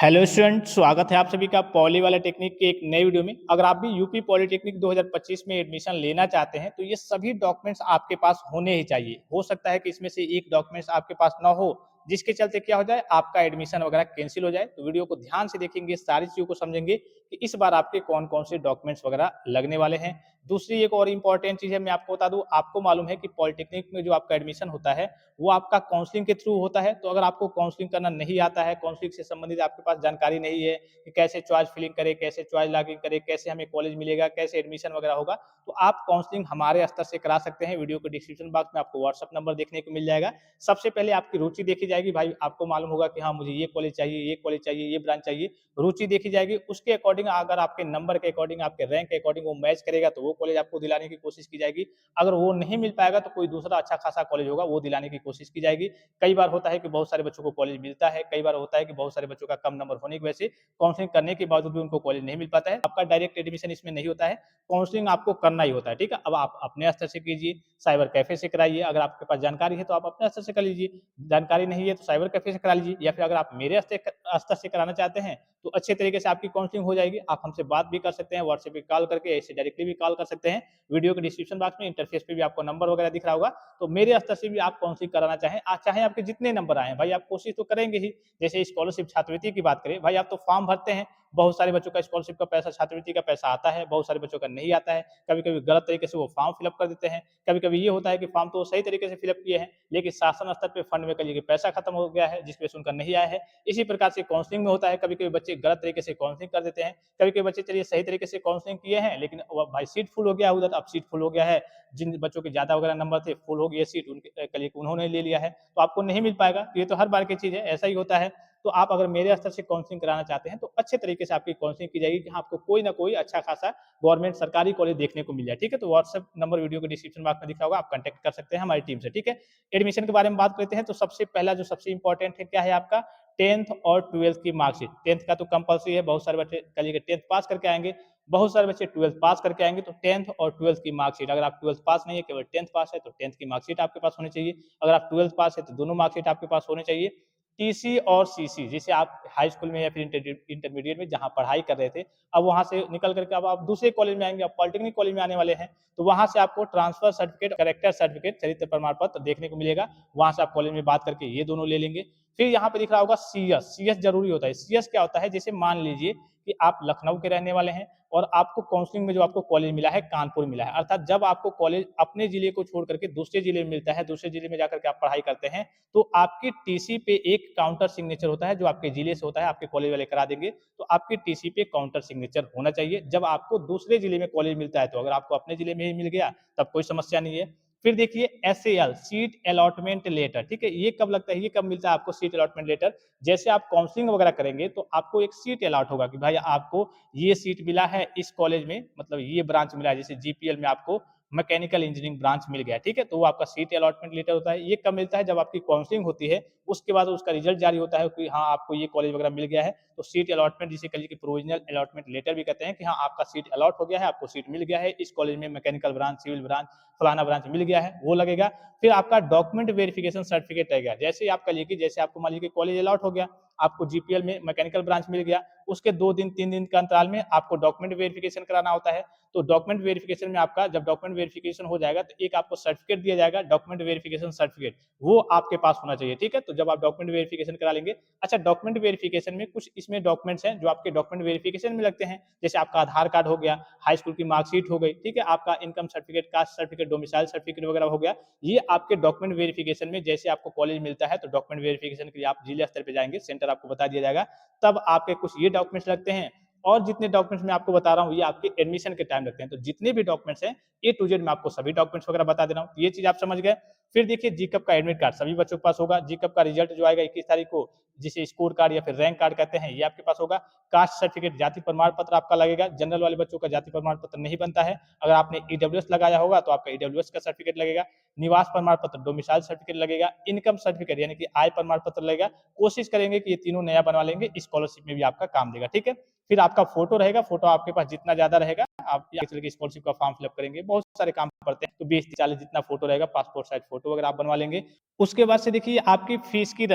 Hello student, स्वागत है आप सभी का पॉली वाला टेक्निक के एक नए वीडियो में। अगर आप भी यूपी पॉलिटेक्निक 2025 में एडमिशन लेना चाहते हैं तो ये सभी डॉक्यूमेंट्स आपके पास होने ही चाहिए। हो सकता है कि इसमें से एक डॉक्यूमेंट्स आपके पास ना हो, जिसके चलते क्या हो जाए, आपका एडमिशन वगैरह कैंसिल हो जाए। तो वीडियो को ध्यान से देखेंगे, सारी चीजों को समझेंगे कि इस बार आपके कौन कौन से डॉक्यूमेंट्स वगैरह लगने वाले हैं। दूसरी एक और इम्पॉर्टेंट चीज है, मैं आपको बता दूं, आपको मालूम है कि पॉलिटेक्निक में जो आपका एडमिशन होता है वो आपका काउंसलिंग के थ्रू होता है। तो अगर आपको काउंसलिंग करना नहीं आता है, काउंसलिंग से संबंधित आपके पास जानकारी नहीं है कि कैसे चॉइस फिलिंग करें, कैसे चॉइस लॉगिंग करें, कैसे हमें कॉलेज मिलेगा, कैसे एडमिशन वगैरह होगा, तो आप काउंसलिंग हमारे स्तर से करा सकते हैं। वीडियो के डिस्क्रिप्शन बॉक्स में आपको व्हाट्सएप नंबर देखने को मिल जाएगा। सबसे पहले आपकी रुचि देखी जाएगी। भाई आपको मालूम होगा कि हाँ, मुझे ये कॉलेज चाहिए, ये कॉलेज चाहिए, ये ब्रांच चाहिए। रुचि देखी जाएगी, उसके अकॉर्डिंग अगर आपके नंबर के अकॉर्डिंग, आपके रैंक के अकॉर्डिंग वो मैच करेगा तो वो कॉलेज आपको दिलाने की कोशिश की जाएगी। अगर वो नहीं मिल पाएगा तो कोई दूसरा अच्छा खासा कॉलेज होगा वो दिलाने की कोशिश की जाएगी। कई बार होता है कि बहुत सारे बच्चों को कॉलेज मिलता है, कई बार होता है कि बहुत सारे बच्चों का कम नंबर होने की वजह से काउंसलिंग करने के बावजूद भी उनको कॉलेज नहीं मिल पाता है। आपका डायरेक्ट एडमिशन इसमें नहीं होता है, काउंसलिंग आपको करना ही होता है। ठीक है, अब आप अपने स्तर से कीजिए, साइबर कैफे से कराइए। अगर आपके पास जानकारी है तो आप अपने स्तर से कर लीजिए, जानकारी नहीं है तो साइबर कैफे से करा लीजिए, या फिर अगर आप मेरे स्तर से कराना चाहते हैं तो अच्छे तरीके से आपकी काउंसलिंग हो जाएगी। आप हमसे बात भी कर सकते हैं, व्हाट्सएप पे कॉल करके, ऐसे डायरेक्टली भी कॉल कर सकते हैं। वीडियो के डिस्क्रिप्शन बॉक्स में इंटरफेस पे भी आपको नंबर वगैरह दिख रहा होगा। तो मेरे स्तर से भी आप काउंसलिंग कराना चाहें, चाहे आपके जितने नंबर आए, भाई आप कोशिश तो करेंगे ही। जैसे स्कॉलरशिप छात्रवृत्ति की बात करें, भाई आप तो फॉर्म भरते हैं, बहुत सारे बच्चों का स्कॉलरशिप का पैसा, छात्रवृत्ति का पैसा आता है, बहुत सारे बच्चों का नहीं आता है। कभी कभी गलत तरीके से वो फॉर्म फिलअप कर देते हैं। कभी कभी ये होता है कि फॉर्म तो सही तरीके से फिलअप किए हैं, लेकिन शासन स्तर पे फंड में कहिए कि पैसा खत्म हो गया है, जिस वजह से उनका नहीं आया है। इसी प्रकार से काउंसलिंग में होता है, कभी कभी बच्चे गलत तरीके से काउंसलिंग कर देते हैं। कभी कभी बच्चे चलिए सही तरीके से काउंसलिंग किए हैं, लेकिन भाई सीट फुल हो गया उधर, अब सीट फुल हो गया है, जिन बच्चों के ज्यादा वगैरह नंबर थे, फुल हो गया सीट, उनके कलिए उन्होंने ले लिया है, तो आपको नहीं मिल पाएगा। तो ये तो हर बार की चीज है, ऐसा ही होता है। तो आप अगर मेरे स्तर से काउंसलिंग कराना चाहते हैं तो अच्छे तरीके से आपकी काउंसलिंग की जाएगी कि हाँ, आपको कोई ना कोई अच्छा खासा गवर्नमेंट सरकारी कॉलेज देखने को मिल जाए। ठीक है, तो व्हाट्सएप नंबर वीडियो के डिस्क्रिप्शन बॉक्स में दिखा होगा, आप कांटेक्ट कर सकते हैं हमारी टीम से। ठीक है, एडमिशन के बारे में बात करते हैं तो सबसे पहला जो सबसे इंपॉर्टेंट है, क्या है आपका 10th और 12th की मार्कशीट। 10th का तो कंपलसरी है, बहुत सारे बच्चे कल 10th पास करके आएंगे, बहुत सारे बच्चे 12th पास करके आएंगे। तो 10th और 12th की मार्कशीट, अगर आप 12th पास नहीं है, केवल 10th पास है, तो 10th की मार्कशीट आपके पास होनी चाहिए। अगर आप 12th पास है तो दोनों मार्कशीट आपके पास होने चाहिए। टीसी और सीसी, जैसे आप हाई स्कूल में या फिर इंटरमीडिएट में जहाँ पढ़ाई कर रहे थे, अब वहाँ से निकल करके अब आप दूसरे कॉलेज में आएंगे, आप पॉलिटेक्निक कॉलेज में आने वाले हैं, तो वहाँ से आपको ट्रांसफर सर्टिफिकेट, कैरेक्टर सर्टिफिकेट, चरित्र प्रमाण पत्र देखने को मिलेगा। वहाँ से आप कॉलेज में बात करके ये दोनों ले लेंगे। फिर यहाँ पे दिख रहा होगा सीएस। सीएस जरूरी होता है। सीएस क्या होता है, जैसे मान लीजिए कि आप लखनऊ के रहने वाले हैं और आपको काउंसलिंग में जो आपको कॉलेज मिला है कानपुर मिला है, अर्थात जब आपको कॉलेज अपने जिले को छोड़ करके दूसरे जिले में मिलता है, दूसरे जिले में जाकर के आप पढ़ाई करते हैं, तो आपकी टीसी पे एक काउंटर सिग्नेचर होता है जो आपके जिले से होता है, आपके कॉलेज वाले करा देंगे। तो आपकी टीसी पे काउंटर सिग्नेचर होना चाहिए जब आपको दूसरे जिले में कॉलेज मिलता है। तो अगर आपको अपने जिले में ही मिल गया तब कोई समस्या नहीं है। फिर देखिए एसएल, सीट अलॉटमेंट लेटर। ठीक है, ये कब लगता है, ये कब मिलता है आपको सीट अलॉटमेंट लेटर, जैसे आप काउंसलिंग वगैरह करेंगे तो आपको एक सीट अलॉट होगा कि भाई आपको ये सीट मिला है इस कॉलेज में, मतलब ये ब्रांच मिला है, जैसे जीपीएल में आपको मैकेनिकल इंजीनियरिंग ब्रांच मिल गया। ठीक है, तो वो आपका सीट अलॉटमेंट लेटर होता है। ये कब मिलता है, जब आपकी काउंसलिंग होती है, उसके बाद उसका रिजल्ट जारी होता है कि हाँ, आपको ये कॉलेज वगैरह मिल गया है। तो सीट अलॉटमेंट, जिसे कहिए कि प्रोविजनल अलॉटमेंट लेटर भी कहते हैं, कि हाँ आपका सीट अलॉट हो गया है, आपको सीट मिल गया है इस कॉलेज में, मैकेनिकल ब्रांच, सिविल ब्रांच, फलाना ब्रांच मिल गया है, वो लगेगा। फिर आपका डॉक्यूमेंट वेरिफिकेशन सर्टिफिकेट रहेगा। जैसे आप कहिए कि जैसे आपको मान लीजिए कॉलेज अलॉट हो गया, आपको जीपीएल में मैकेनिकल ब्रांच मिल गया, उसके 2 दिन 3 दिन का अंतराल में आपको डॉक्यूमेंट वेरिफिकेशन कराना होता है। तो डॉक्यूमेंट वेरिफिकेशन में आपका जब डॉक्यूमेंट वेरिफिकेशन हो जाएगा तो एक आपको सर्टिफिकेट दिया जाएगा, डॉक्यूमेंट वेरिफिकेशन सर्टिफिकेट, वो आपके पास होना चाहिए। ठीक है, तो जब आप डॉक्यूमेंट वेरिफिकेशन करा लेंगे, अच्छा डॉक्यूमेंट वेरिफिकेशन में कुछ इसमें डॉक्यूमेंट्स हैं जो आपके डॉक्यूमेंट वेरिफिकेशन में लगते हैं, जैसे आपका आधार कार्ड हो गया, हाई स्कूल की मार्कशीट हो गई, ठीक है, आपका income certificate, caste certificate, domicile certificate वगैरह हो गया। ये आपके डॉक्यूमेंट वेरिफिकेशन में, जैसे आपको कॉलेज मिलता है तो डॉक्यूमेंट वेरिफिकेशन के लिए आप जिला स्तर पे जाएंगे, सेंटर आपको बता दिया जाएगा, तब आपके कुछ ये डॉक्यूमेंट्स लगते हैं। और जितने डॉक्यूमेंट्स मैं आपको बता रहा हूँ ये आपके एडमिशन के टाइम लगते हैं। तो जितने भी डॉक्यूमेंट्स हैं ए टू जेड मैं आपको सभी डॉक्यूमेंट्स वगैरह बता दे रहा हूँ, ये चीज आप समझ गए। फिर देखिए जीकअप का एडमिट कार्ड सभी बच्चों के पास होगा। जीकअप का रिजल्ट जो आएगा 21 तारीख को, जिसे स्कोर कार्ड या फिर रैंक कार्ड कहते हैं, ये आपके पास होगा। कास्ट सर्टिफिकेट, जाति प्रमाण पत्र आपका लगेगा। जनरल वाले बच्चों का जाति प्रमाण पत्र नहीं बनता है। अगर आपने ईडब्ल्यूएस लगाया होगा तो आपका ईडब्ल्यूएस का सर्टिफिकेट लगेगा। निवास प्रमाण पत्र, डोमिसाइल सर्टिफिकेट लगेगा। इनकम सर्टिफिकेट यानी कि आय प्रमाण पत्र लगेगा। कोशिश करेंगे कि ये तीनों नया बनवा लेंगे, स्कॉलरशिप में भी आपका काम देगा। ठीक है, फिर आपका फोटो रहेगा, फोटो आपके पास जितना ज्यादा रहेगा आप या किसी की स्कॉलरशिप का फॉर्म फिलअप करेंगे, बहुत सारे काम पड़ते हैं। तो 20-40 जितना फ़ोटो रहेगा, पासपोर्ट साइज़ फ़ोटो वगैरह आप बनवा लेंगे। उसके बाद से देखिए आपकी फ़ीस की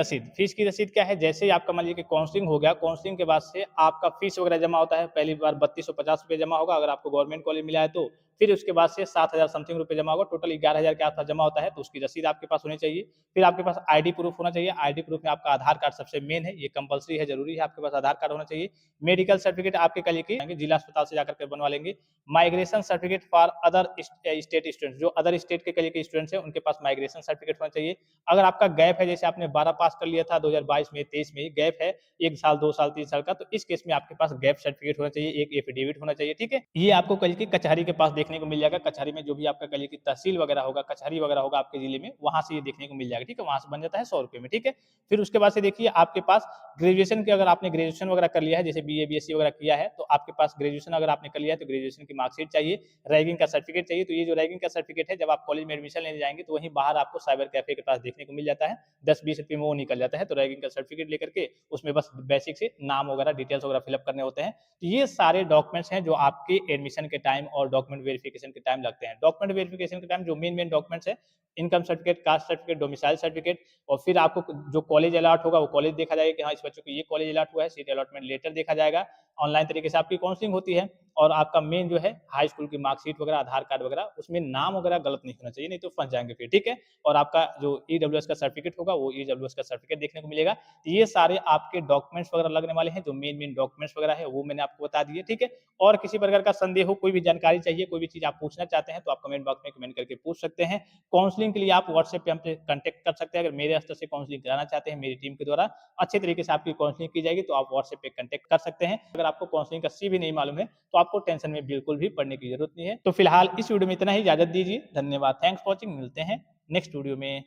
रसीद क्या है, जैसे ही आपका मान लीजिए कि काउंसलिंग हो गया, काउंसलिंग के बाद से आपका फ़ीस वगैरह जमा होता है। पहली बार 3250 रुपए जमा होगा, अगर आपको गवर्नमेंट कॉलेज मिला है तो। फिर उसके बाद से 7000 समथिंग रुपए जमा होगा, टोटल 11000 के आस-पास जमा होता है, तो उसकी रसीद आपके पास होनी चाहिए। फिर आपके पास आईडी प्रूफ होना चाहिए, आईडी प्रूफ में आपका आधार कार्ड सबसे मेन है, ये कंपल्सरी है, ज़रूरी है, आपके पास आधार कार्ड होना चाहिए। मेडिकल सर्टिफिकेट आपके कल के जिला अस्पताल से जाकर के बनवा लेंगे। Migration certificate for other state students, जो अदर स्टेट के कल के स्टूडेंट्स हैं, उनके पास माइग्रेशन सर्टिफिकेट होना चाहिए। अगर आपका गैप है, जैसे आपने 12 पास कर लिया था 2022 में, 23 में गैप है 1 साल, 2 साल, 3 साल का, तो इस केस में आपके पास गैप सर्टिफिकेट होना चाहिए, एक एफिडेविट होना चाहिए, ठीक है? ये आपको कल की कचहरी के पास देखने को मिल जाएगा। कचहरी में जो भी आपका कल की तहसील वगैरह होगा, कचहरी वगैरह होगा आपके जिले में, वहाँ से ये देखने को मिल जाएगा, ठीक है? वहाँ से बन जाता है ₹100 में, ठीक है? फिर उसके बाद से देखिए आपके पास ग्रेजुएशन के, अगर आपने ग्रेजुएशन वगैरह कर लिया है, जैसे बीए, बीएससी वगैरह किया है, तो आपके पास ग्रेजुएशन अगर आपने कर लिया है, तो ग्रेजुएशन की मार्कशीट चाहिए, रैगिंग का सर्टिफिकेट चाहिए। तो ये जो रैगिंग का सर्टिफिकेट है, जब आप कॉलेज में एडमिशन लेने जाएँगे, तो वहीं बाहर आपको साइबर कैफे के पास देखने को मिल जाता है। 10-20 रुपए में वो निकल जाता है। तो रैगिंग का सर्टिफिकेट लेकर के उसमें बस बेसिक से नाम वगैरह, डिटेल्स वगैरह फिलअप करने होते हैं। तो ये सारे डॉक्यूमेंट्स हैं जो आपके एडमिशन के टाइम और डॉक्यूमेंट वेरिफिकेशन के टाइम लगते हैं। डॉक्यूमेंट वेरिफिकेशन के टाइम जो मेन डॉक्यूमेंट्स हैं, income certificate, caste certificate, domicile certificate, और फिर आपको जो कॉलेज अलॉट होगा, वो कॉलेज देखा जाएगा कि हाँ, इस बच्चे को ये कॉलेज अलॉट हुआ है, सीट अलॉटमेंट लेटर देखा जाएगा। ऑनलाइन तरीके से आपकी काउंसलिंग होती है, और आपका मेन जो है हाई स्कूल की मार्कशीट वगैरह, आधार कार्ड वगैरह, उसमें नाम वगैरह गलत नहीं होना चाहिए, नहीं तो फँस जाएँगे फिर, ठीक है? और आपका जो ईडब्ल्यूएस का सर्टिफिकेट होगा, वो ईडब्ल्यूएस का सर्टिफिकेट देखने को मिलेगा। तो ये सारे आपके डॉक्यूमेंट्स वगैरह लगने वाले हैं, जो मेन डॉक्यूमेंट्स वगैरह है, वो मैंने आपको बता दिए, ठीक है? और किसी प्रकार का संदेह हो, कोई भी जानकारी चाहिए, कोई भी चीज़ आप पूछना चाहते हैं, तो आप कमेंट बॉक्स में कमेंट करके पूछ सकते हैं। काउंसलिंग के लिए आप व्हाट्सएप पे हमसे कॉन्टैक्ट कर सकते हैं। अगर मेरे स्तर से काउंसलिंग कराना चाहते हैं, मेरी टीम के द्वारा अच्छे तरीके से आपकी काउंसलिंग की जाएगी, तो आप व्हाट्सएप पे कॉन्टैक्ट कर सकते हैं। अगर आपको काउंसलिंग का सी भी नहीं मालूम है, तो आपको टेंशन में बिल्कुल भी पड़ने की ज़रूरत नहीं है। तो फिलहाल इस वीडियो में इतना ही, इजाज़त दीजिए। धन्यवाद, थैंक्स फॉर वॉचिंग, मिलते हैं नेक्स्ट वीडियो में।